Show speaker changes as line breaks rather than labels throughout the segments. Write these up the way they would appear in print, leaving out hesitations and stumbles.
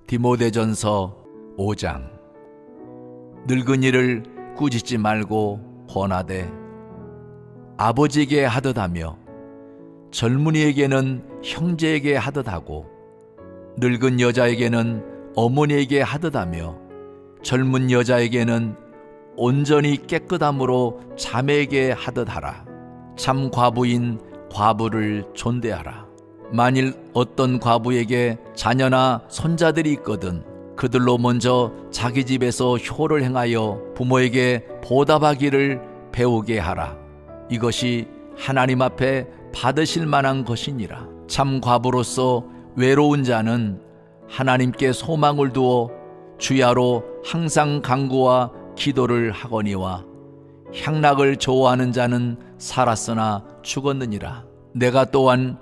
디모데전서 5장. 늙은이를 꾸짖지 말고 권하되 아버지에게 하듯 하며 젊은이에게는 형제에게 하듯 하고 늙은 여자에게는 어머니에게 하듯 하며 젊은 여자에게는 온전히 깨끗함으로 자매에게 하듯 하라. 참 과부인 과부를 존대하라. 만일 어떤 과부에게 자녀나 손자들이 있거든 그들로 먼저 자기 집에서 효를 행하여 부모에게 보답하기를 배우게 하라. 이것이 하나님 앞에 받으실 만한 것이니라. 참 과부로서 외로운 자는 하나님께 소망을 두어 주야로 항상 간구와 기도를 하거니와 향락을 좋아하는 자는 살았으나 죽었느니라. 내가 또한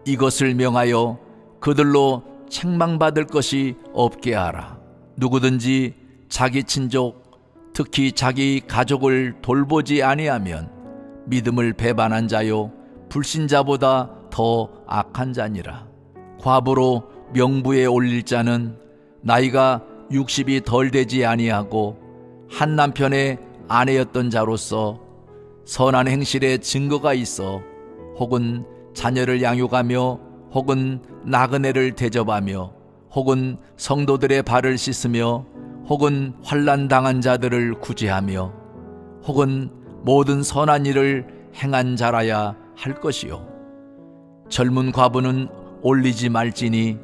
이것을 명하여 그들로 책망받을 것이 없게 하라. 누구든지 자기 친족, 특히 자기 가족을 돌보지 아니하면 믿음을 배반한 자요 불신자보다 더 악한 자니라. 과부로 명부에 올릴 자는 나이가 60이 덜 되지 아니하고 한 남편의 아내였던 자로서 선한 행실에 증거가 있어 혹은 자녀를 양육하며 혹은 나그네를 대접하며 혹은 성도들의 발을 씻으며 혹은 환난 당한 자들을 구제하며 혹은 모든 선한 일을 행한 자라야 할 것이요 젊은 과부는 올리지 말지니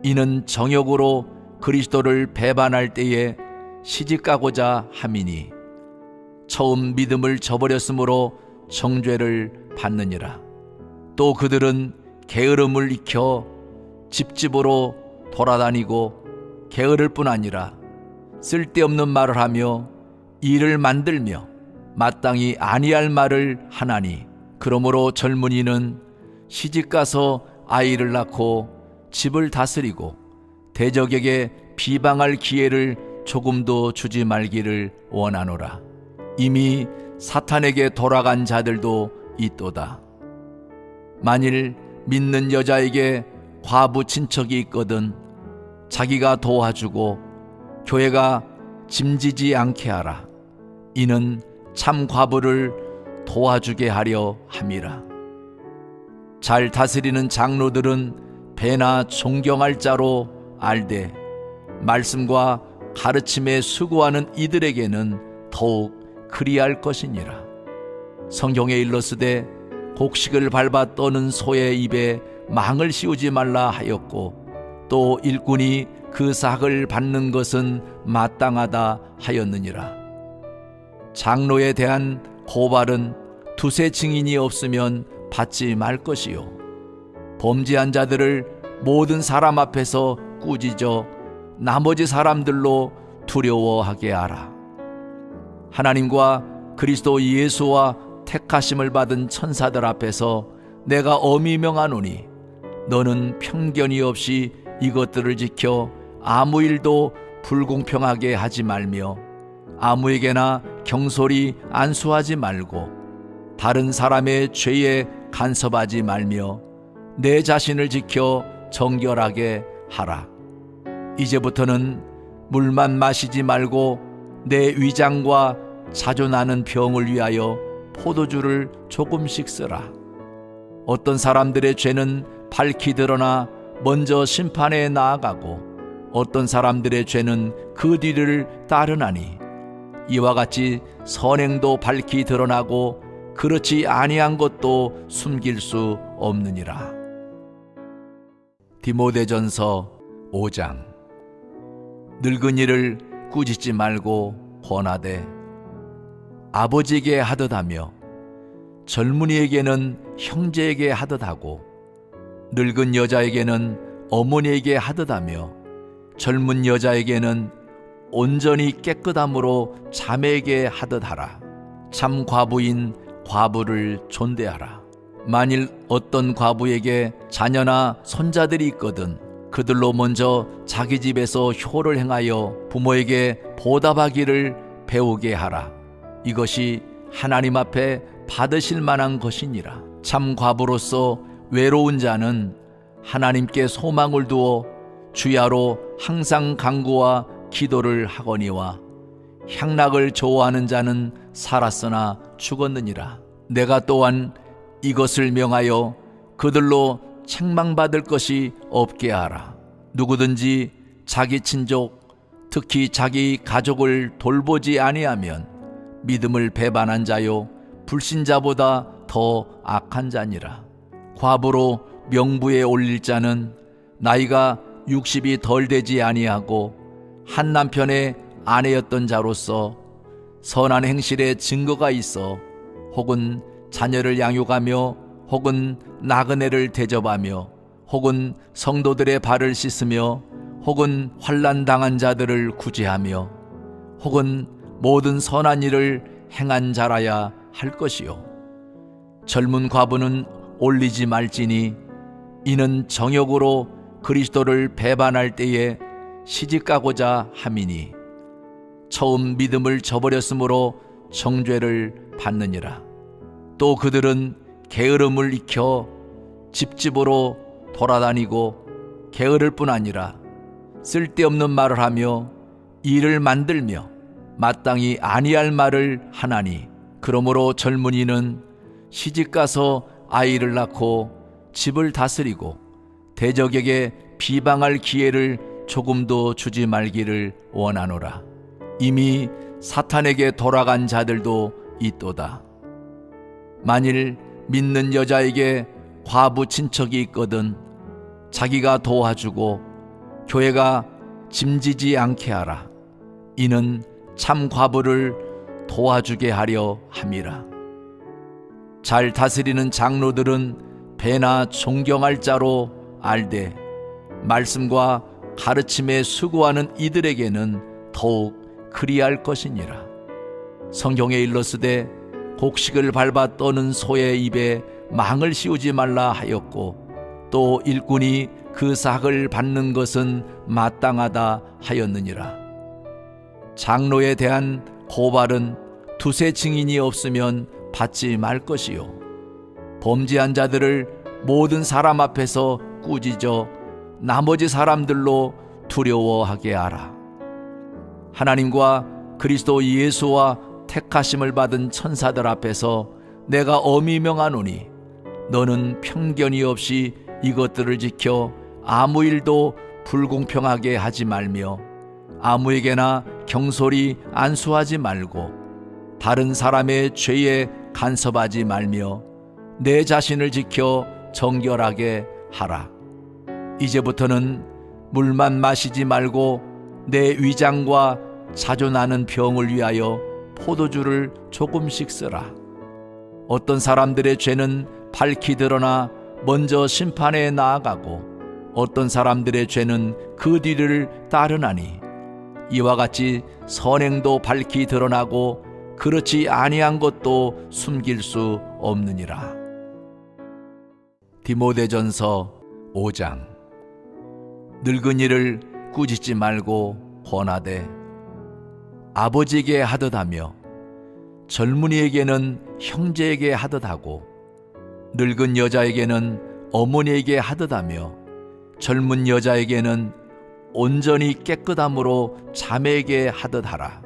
이는 정욕으로 그리스도를 배반할 때에 시집가고자 함이니 처음 믿음을 저버렸으므로 정죄를 받느니라. 또 그들은 게으름을 익혀 집집으로 돌아다니고 게으를 뿐 아니라 쓸데없는 말을 하며 일을 만들며 마땅히 아니할 말을 하나니 그러므로 젊은이는 시집가서 아이를 낳고 집을 다스리고 대적에게 비방할 기회를 조금도 주지 말기를 원하노라. 이미 사탄에게 돌아간 자들도 있도다. 만일 믿는 여자에게 과부 친척이 있거든 자기가 도와주고 교회가 짐지지 않게 하라. 이는 참 과부를 도와주게 하려 함이라. 잘 다스리는 장로들은 배나 존경할 자로 알되 말씀과 가르침에 수고하는 이들에게는 더욱 그리할 것이니라. 성경에 일렀으되 곡식을 밟아 떠는 소의 입에 망을 씌우지 말라 하였고 또 일꾼이 그 삭을 받는 것은 마땅하다 하였느니라. 장로에 대한 고발은 두세 증인이 없으면 받지 말 것이요 범죄한 자들을 모든 사람 앞에서 꾸짖어 나머지 사람들로 두려워하게 하라. 하나님과 그리스도 예수와 택하심을 받은 천사들 앞에서 내가 엄히 명하노니 너는 편견이 없이 이것들을 지켜 아무 일도 불공평하게 하지 말며 아무에게나 경솔히 안수하지 말고 다른 사람의 죄에 간섭하지 말며 내 자신을 지켜 정결하게 하라. 이제부터는 물만 마시지 말고 내 위장과 자주 나는 병을 위하여 포도주를 조금씩 쓰라. 어떤 사람들의 죄는 밝히 드러나 먼저 심판에 나아가고 어떤 사람들의 죄는 그 뒤를 따르나니 이와 같이 선행도 밝히 드러나고 그렇지 아니한 것도 숨길 수 없느니라. 디모데전서 5장. 늙은이를 꾸짖지 말고 권하되 아버지에게 하듯 하며 젊은이에게는 형제에게 하듯 하고 늙은 여자에게는 어머니에게 하듯 하며 젊은 여자에게는 온전히 깨끗함으로 자매에게 하듯 하라. 참 과부인 과부를 존대하라. 만일 어떤 과부에게 자녀나 손자들이 있거든 그들로 먼저 자기 집에서 효를 행하여 부모에게 보답하기를 배우게 하라. 이것이 하나님 앞에 받으실 만한 것이니라. 참 과부로서 외로운 자는 하나님께 소망을 두어 주야로 항상 간구와 기도를 하거니와 향락을 좋아하는 자는 살았으나 죽었느니라. 내가 또한 이것을 명하여 그들로 책망받을 것이 없게 하라. 누구든지 자기 친족, 특히 자기 가족을 돌보지 아니하면 믿음을 배반한 자요 불신자보다 더 악한 자니라. 과부로 명부에 올릴 자는 나이가 60이 덜 되지 아니하고 한 남편의 아내였던 자로서 선한 행실의 증거가 있어 혹은 자녀를 양육하며 혹은 나그네를 대접하며 혹은 성도들의 발을 씻으며 혹은 환난 당한 자들을 구제하며 혹은 모든 선한 일을 행한 자라야 할 것이요 젊은 과부는 올리지 말지니 이는 정욕으로 그리스도를 배반할 때에 시집가고자 함이니 처음 믿음을 저버렸으므로 정죄를 받느니라. 또 그들은 게으름을 익혀 집집으로 돌아다니고 게으를 뿐 아니라 쓸데없는 말을 하며 일을 만들며 마땅히 아니할 말을 하나니 그러므로 젊은이는 시집가서 아이를 낳고 집을 다스리고 대적에게 비방할 기회를 조금도 주지 말기를 원하노라. 이미 사탄에게 돌아간 자들도 있도다. 만일 믿는 여자에게 과부 친척이 있거든 자기가 도와주고 교회가 짐지지 않게 하라. 이는 참 과부를 도와주게 하려 함이라. 잘 다스리는 장로들은 배나 존경할 자로 알되 말씀과 가르침에 수고하는 이들에게는 더욱 그리할 것이니라. 성경에 일렀으되 곡식을 밟아 떠는 소의 입에 망을 씌우지 말라 하였고 또 일꾼이 그 삭을 받는 것은 마땅하다 하였느니라. 장로에 대한 고발은 두세 증인이 없으면 받지 말 것이요 범죄한 자들을 모든 사람 앞에서 꾸짖어 나머지 사람들로 두려워하게 하라. 하나님과 그리스도 예수와 택하심을 받은 천사들 앞에서 내가 엄히 명하노니 너는 편견이 없이 이것들을 지켜 아무 일도 불공평하게 하지 말며 아무에게나 경솔히 안수하지 말고 다른 사람의 죄에 간섭하지 말며 내 자신을 지켜 정결하게 하라. 이제부터는 물만 마시지 말고 내 위장과 자주 나는 병을 위하여 포도주를 조금씩 쓰라. 어떤 사람들의 죄는 밝히 드러나 먼저 심판에 나아가고 어떤 사람들의 죄는 그 뒤를 따르나니 이와 같이 선행도 밝히 드러나고 그렇지 아니한 것도 숨길 수 없느니라. 디모데전서 5장. 늙은이를 꾸짖지 말고 권하되 아버지에게 하듯 하며 젊은이에게는 형제에게 하듯 하고 늙은 여자에게는 어머니에게 하듯 하며 젊은 여자에게는 온전히 깨끗함으로 자매에게 하듯 하라.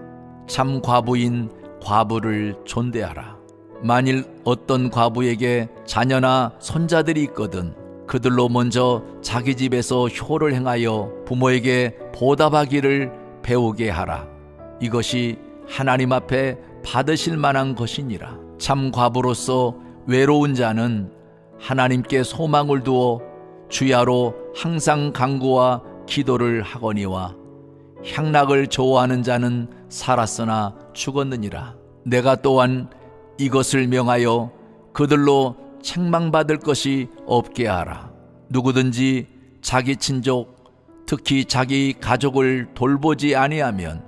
참 과부인 과부를 존대하라. 만일 어떤 과부에게 자녀나 손자들이 있거든 그들로 먼저 자기 집에서 효를 행하여 부모에게 보답하기를 배우게 하라. 이것이 하나님 앞에 받으실 만한 것이니라. 참 과부로서 외로운 자는 하나님께 소망을 두어 주야로 항상 간구와 기도를 하거니와 향락을 좋아하는 자는 살았으나 죽었느니라. 내가 또한 이것을 명하여 그들로 책망받을 것이 없게 하라. 누구든지 자기 친족, 특히 자기 가족을 돌보지 아니하면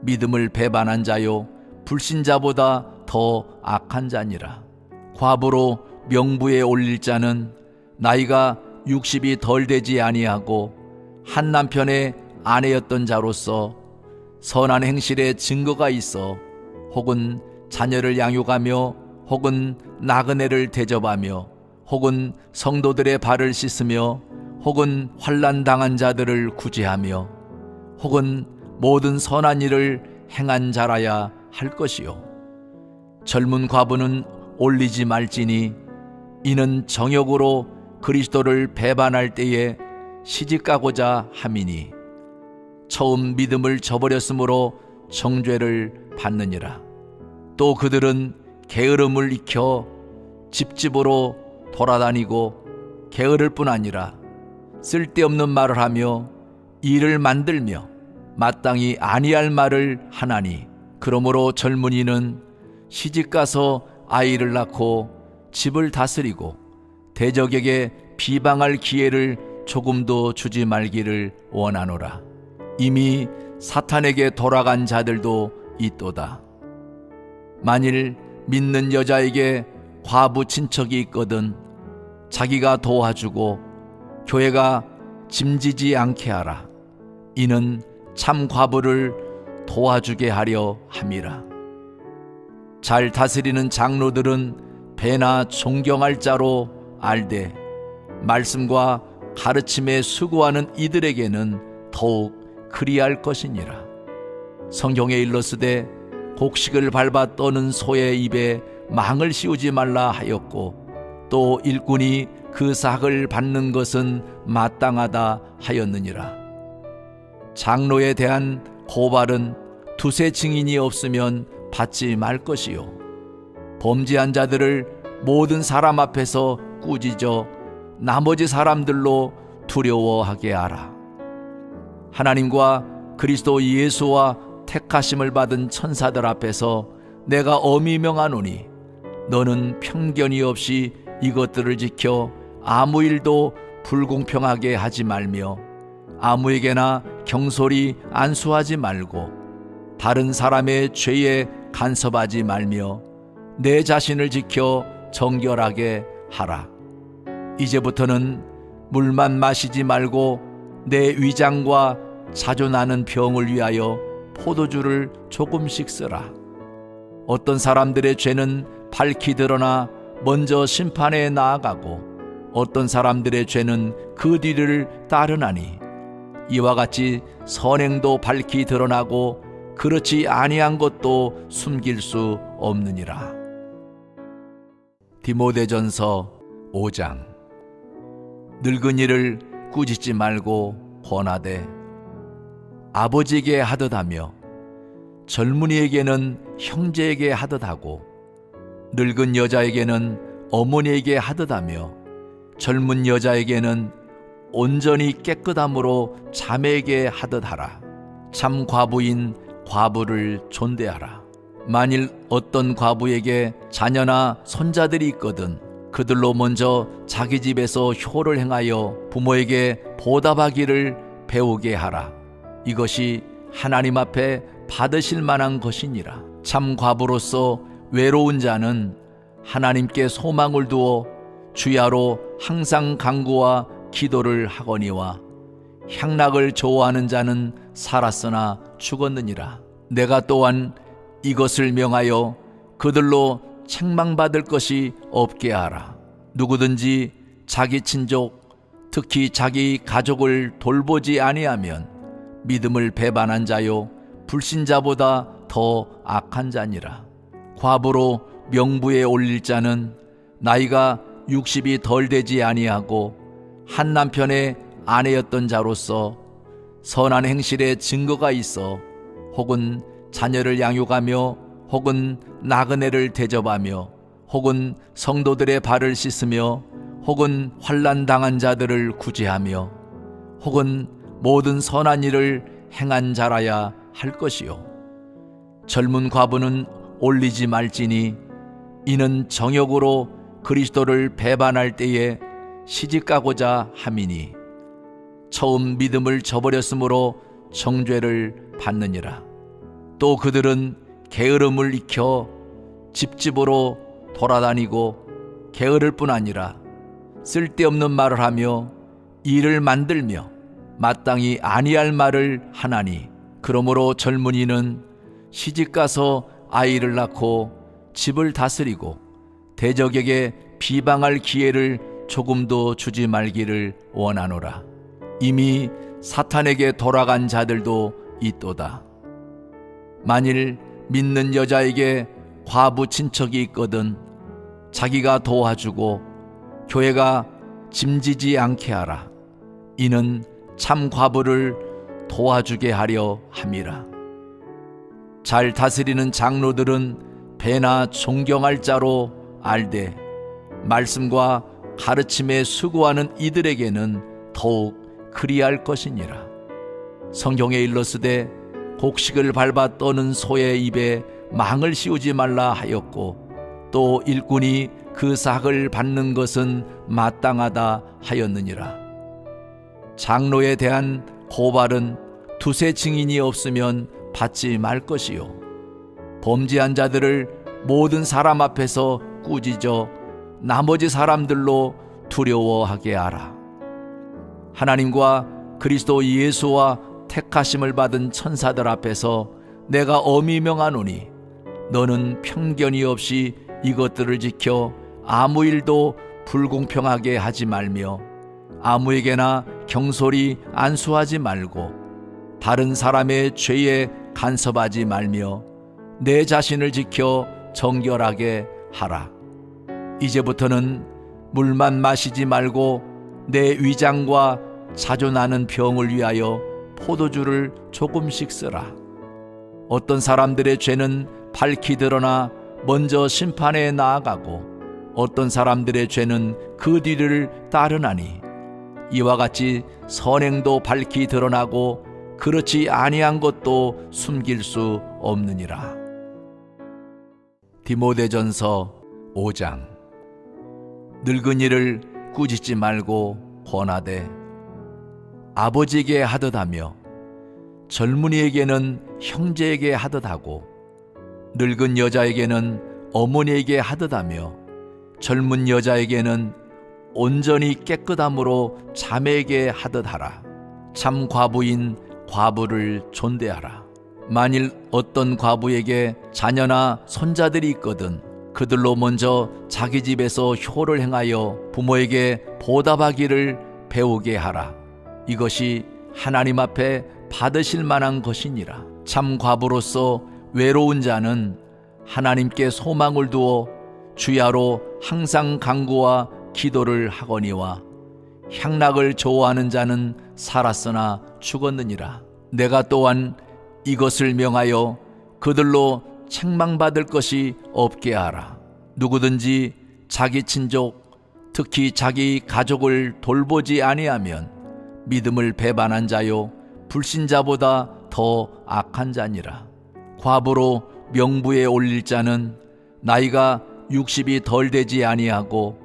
믿음을 배반한 자요 불신자보다 더 악한 자니라. 과부로 명부에 올릴 자는 나이가 60이 덜 되지 아니하고 한 남편의 아내였던 자로서 선한 행실의 증거가 있어 혹은 자녀를 양육하며 혹은 나그네를 대접하며 혹은 성도들의 발을 씻으며 혹은 환난 당한 자들을 구제하며 혹은 모든 선한 일을 행한 자라야 할 것이요 젊은 과부는 올리지 말지니 이는 정욕으로 그리스도를 배반할 때에 시집가고자 함이니 처음 믿음을 저버렸으므로 정죄를 받느니라. 또 그들은 게으름을 익혀 집집으로 돌아다니고 게으를 뿐 아니라 쓸데없는 말을 하며 일을 만들며 마땅히 아니할 말을 하나니 그러므로 젊은이는 시집가서 아이를 낳고 집을 다스리고 대적에게 비방할 기회를 조금도 주지 말기를 원하노라. 이미 사탄에게 돌아간 자들도 있도다. 만일 믿는 여자에게 과부 친척이 있거든 자기가 도와주고 교회가 짐지지 않게 하라. 이는 참 과부를 도와주게 하려 함이라. 잘 다스리는 장로들은 배나 존경할 자로 알되 말씀과 가르침에 수고하는 이들에게는 더욱 그리할 것이니라. 성경에 일렀으되 곡식을 밟아 떠는 소의 입에 망을 씌우지 말라 하였고 또 일꾼이 그 삭을 받는 것은 마땅하다 하였느니라. 장로에 대한 고발은 두세 증인이 없으면 받지 말 것이요 범죄한 자들을 모든 사람 앞에서 꾸짖어 나머지 사람들로 두려워하게 하라. 하나님과 그리스도 예수와 택하심을 받은 천사들 앞에서 내가 엄히 명하노니 너는 편견이 없이 이것들을 지켜 아무 일도 불공평하게 하지 말며 아무에게나 경솔히 안수하지 말고 다른 사람의 죄에 간섭하지 말며 내 자신을 지켜 정결하게 하라. 이제부터는 물만 마시지 말고 내 위장과 자주 나는 병을 위하여 포도주를 조금씩 쓰라. 어떤 사람들의 죄는 밝히 드러나 먼저 심판에 나아가고 어떤 사람들의 죄는 그 뒤를 따르나니 이와 같이 선행도 밝히 드러나고 그렇지 아니한 것도 숨길 수 없느니라. 디모데전서 5장. 늙은이를 꾸짖지 말고 권하되 아버지에게 하듯 하며 젊은이에게는 형제에게 하듯 하고 늙은 여자에게는 어머니에게 하듯 하며 젊은 여자에게는 온전히 깨끗함으로 자매에게 하듯 하라. 참 과부인 과부를 존대하라. 만일 어떤 과부에게 자녀나 손자들이 있거든 그들로 먼저 자기 집에서 효를 행하여 부모에게 보답하기를 배우게 하라. 이것이 하나님 앞에 받으실 만한 것이니라. 참 과부로서 외로운 자는 하나님께 소망을 두어 주야로 항상 간구와 기도를 하거니와 향락을 좋아하는 자는 살았으나 죽었느니라. 내가 또한 이것을 명하여 그들로 책망받을 것이 없게 하라. 누구든지 자기 친족 특히 자기 가족을 돌보지 아니하면 믿음을 배반한 자요 불신자보다 더 악한 자니라. 과부로 명부에 올릴 자는 나이가 60이 덜 되지 아니하고 한 남편의 아내였던 자로서 선한 행실에 증거가 있어 혹은 자녀를 양육하며 혹은 나그네를 대접하며 혹은 성도들의 발을 씻으며 혹은 환난 당한 자들을 구제하며 혹은 모든 선한 일을 행한 자라야 할 것이요 젊은 과부는 올리지 말지니 이는 정욕으로 그리스도를 배반할 때에 시집가고자 함이니 처음 믿음을 저버렸으므로 정죄를 받느니라. 또 그들은 게으름을 익혀 집집으로 돌아다니고 게으를 뿐 아니라 쓸데없는 말을 하며 일을 만들며 마땅히 아니할 말을 하나니 그러므로 젊은이는 시집가서 아이를 낳고 집을 다스리고 대적에게 비방할 기회를 조금도 주지 말기를 원하노라. 이미 사탄에게 돌아간 자들도 있도다. 만일 믿는 여자에게 과부 친척이 있거든 자기가 도와주고 교회가 짐지지 않게 하라. 이는 참 과부를 도와주게 하려 함이라. 잘 다스리는 장로들은 배나 존경할 자로 알되 말씀과 가르침에 수고하는 이들에게는 더욱 그리할 것이니라. 성경에 일렀으되 곡식을 밟아 떠는 소의 입에 망을 씌우지 말라 하였고 또 일꾼이 그 삭을 받는 것은 마땅하다 하였느니라. 장로에 대한 고발은 두세 증인이 없으면 받지 말 것이요 범죄한 자들을 모든 사람 앞에서 꾸짖어 나머지 사람들로 두려워하게 하라. 하나님과 그리스도 예수와 택하심을 받은 천사들 앞에서 내가 엄히 명하노니 너는 편견이 없이 이것들을 지켜 아무 일도 불공평하게 하지 말며 아무에게나 경솔히 안수하지 말고 다른 사람의 죄에 간섭하지 말며 내 자신을 지켜 정결하게 하라. 이제부터는 물만 마시지 말고 내 위장과 자주 나는 병을 위하여 포도주를 조금씩 쓰라. 어떤 사람들의 죄는 밝히 드러나 먼저 심판에 나아가고 어떤 사람들의 죄는 그 뒤를 따르나니 이와 같이 선행도 밝히 드러나고 그렇지 아니한 것도 숨길 수 없느니라. 디모데전서 5장. 늙은이를 꾸짖지 말고 권하되 아버지에게 하듯하며 젊은이에게는 형제에게 하듯하고 늙은 여자에게는 어머니에게 하듯하며 젊은 여자에게는 온전히 깨끗함으로 자매에게 하듯하라. 참 과부인 과부를 존대하라. 만일 어떤 과부에게 자녀나 손자들이 있거든 그들로 먼저 자기 집에서 효를 행하여 부모에게 보답하기를 배우게 하라. 이것이 하나님 앞에 받으실 만한 것이니라. 참 과부로서 외로운 자는 하나님께 소망을 두어 주야로 항상 간구와 기도를 하거니와 향락을 좋아하는 자는 살았으나 죽었느니라. 내가 또한 이것을 명하여 그들로 책망받을 것이 없게 하라. 누구든지 자기 친족 특히 자기 가족을 돌보지 아니하면 믿음을 배반한 자요 불신자보다 더 악한 자니라. 과부로 명부에 올릴 자는 나이가 60이 덜 되지 아니하고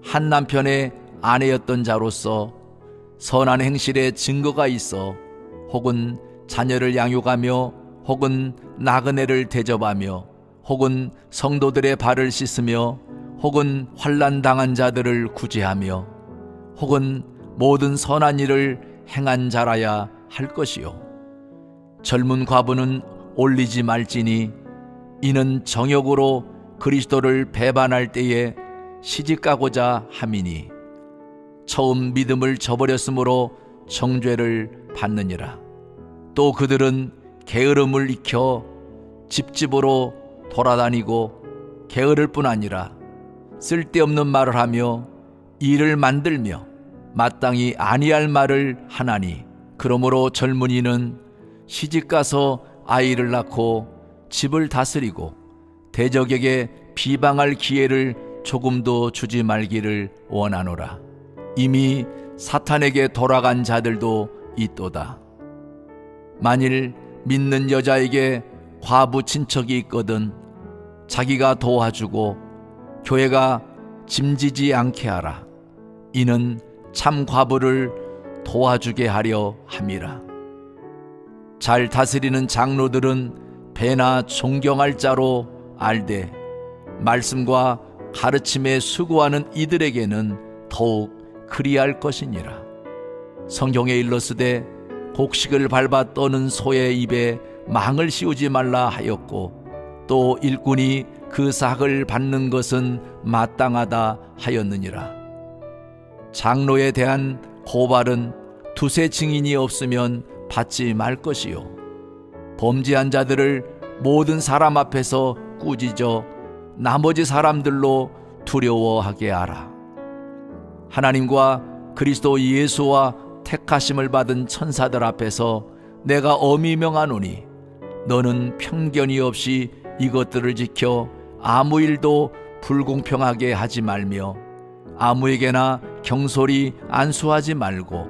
한 남편의 아내였던 자로서 선한 행실에 증거가 있어 혹은 자녀를 양육하며 혹은 나그네를 대접하며 혹은 성도들의 발을 씻으며 혹은 환난 당한 자들을 구제하며 혹은 모든 선한 일을 행한 자라야 할 것이요 젊은 과부는 올리지 말지니 이는 정욕으로 그리스도를 배반할 때에 시집가고자 함이니 처음 믿음을 저버렸으므로 정죄를 받느니라. 또 그들은 게으름을 익혀 집집으로 돌아다니고 게으를 뿐 아니라 쓸데없는 말을 하며 일을 만들며 마땅히 아니할 말을 하나니 그러므로 젊은이는 시집가서 아이를 낳고 집을 다스리고 대적에게 비방할 기회를 조금도 주지 말기를 원하노라. 이미 사탄에게 돌아간 자들도 있도다. 만일 믿는 여자에게 과부 친척이 있거든 자기가 도와주고 교회가 짐지지 않게 하라. 이는 참 과부를 도와주게 하려 함이라. 잘 다스리는 장로들은 배나 존경할 자로 알되 말씀과 가르침에 수고하는 이들에게는 더욱 그리할 것이니라. 성경에 일렀으되 곡식을 밟아 떠는 소의 입에 망을 씌우지 말라 하였고 또 일꾼이 그 삭을 받는 것은 마땅하다 하였느니라. 장로에 대한 고발은 두세 증인이 없으면 받지 말 것이요, 범죄한 자들을 모든 사람 앞에서 꾸짖어 나머지 사람들로 두려워하게 하라. 하나님과 그리스도 예수와 택하심을 받은 천사들 앞에서 내가 엄히 명하노니, 너는 편견이 없이 이것들을 지켜 아무 일도 불공평하게 하지 말며 아무에게나 경솔히 안수하지 말고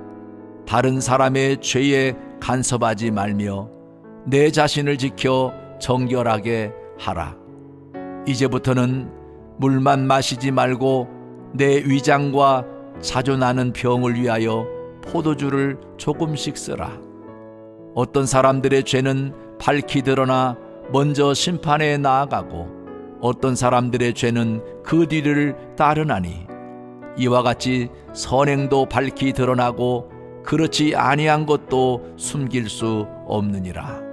다른 사람의 죄에 간섭하지 말며 내 자신을 지켜 정결하게 하라. 이제부터는 물만 마시지 말고 내 위장과 자주 나는 병을 위하여 포도주를 조금씩 쓰라. 어떤 사람들의 죄는 밝히 드러나 먼저 심판에 나아가고 어떤 사람들의 죄는 그 뒤를 따르나니, 이와 같이 선행도 밝히 드러나고 그렇지 아니한 것도 숨길 수 없느니라.